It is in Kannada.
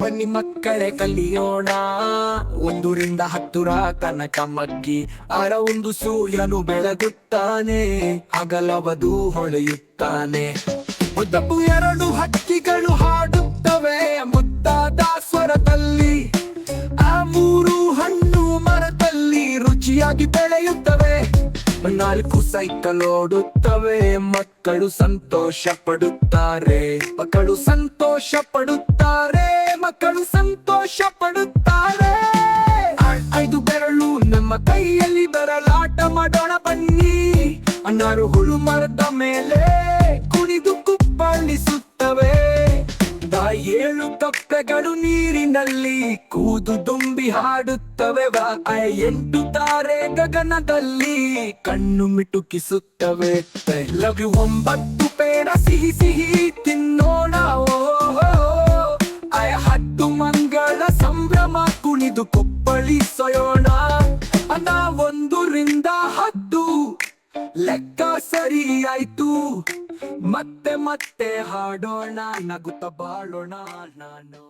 ಬನ್ನಿ ಮಕ್ಕಳೇ ಕಲಿಯೋಣ, 1 ರಿಂದ 10 ತನಕ ಮಗ್ಗಿ ಒಂದು ಸೂರ್ಯನು ಬೆಳಗುತ್ತಾನೆ, ಹಗಲವದು ಹೊಳೆಯುತ್ತಾನೆ. ಉದ್ದಪ್ಪು 2 ಹಕ್ಕಿಗಳು ಹಾಡುತ್ತವೆ ಮುದ್ದಾದ ಸ್ವರದಲ್ಲಿ, ಆ 3 ಹಣ್ಣು ಮರದಲ್ಲಿ ರುಚಿಯಾಗಿ ಬೆಳೆಯುತ್ತವೆ. 4 ಸೈಕಲ್ ಓಡುತ್ತವೆ, ಮಕ್ಕಳು ಸಂತೋಷ ಪಡುತ್ತಾರೆ, ಮಕ್ಕಳು ಸಂತೋಷ ಪಡುತ್ತಾರೆ, ಮಕ್ಕಳು ಸಂತೋಷ ಪಡುತ್ತಾರೆ. 5 ಬೆರಳು ನಮ್ಮ ಕೈಯಲ್ಲಿ ಬೆರಳಾಟ ಮಾಡೋಣ ಬನ್ನಿ, 6 ಹುಳು ಮರದ ಮೇಲೆ ಕುಣಿದು ಕುಪ್ಪಳಿಸುತ್ತವೆ. 7 ಕಪ್ಪೆಗಳು ನೀರಿನಲ್ಲಿ ಕೂದು ದುಂಬಿ ಹಾಡುತ್ತವೆ. 8 ತಾರೆ ಗಗನದಲ್ಲಿ ಕಣ್ಣು ಮಿಟುಕಿಸುತ್ತವೆ. 9 ಪೇಡ ಸಿಹಿ ಸಿಹಿ ತಿನ್ನೋಣ, 10 ಮಂಗಳ ಸಂಭ್ರಮ ಕುಣಿದು ಕುಪ್ಪಳಿಸೋಣ. 1 ರಿಂದ 10 ಲೆಕ್ಕ ಸರಿಯಾಯ್ತು, ಮತ್ತೆ ಮತ್ತೆ ಹಾಡೋಣ, ನಗುತ್ತ ಬಾಳೋಣ ನಾನು.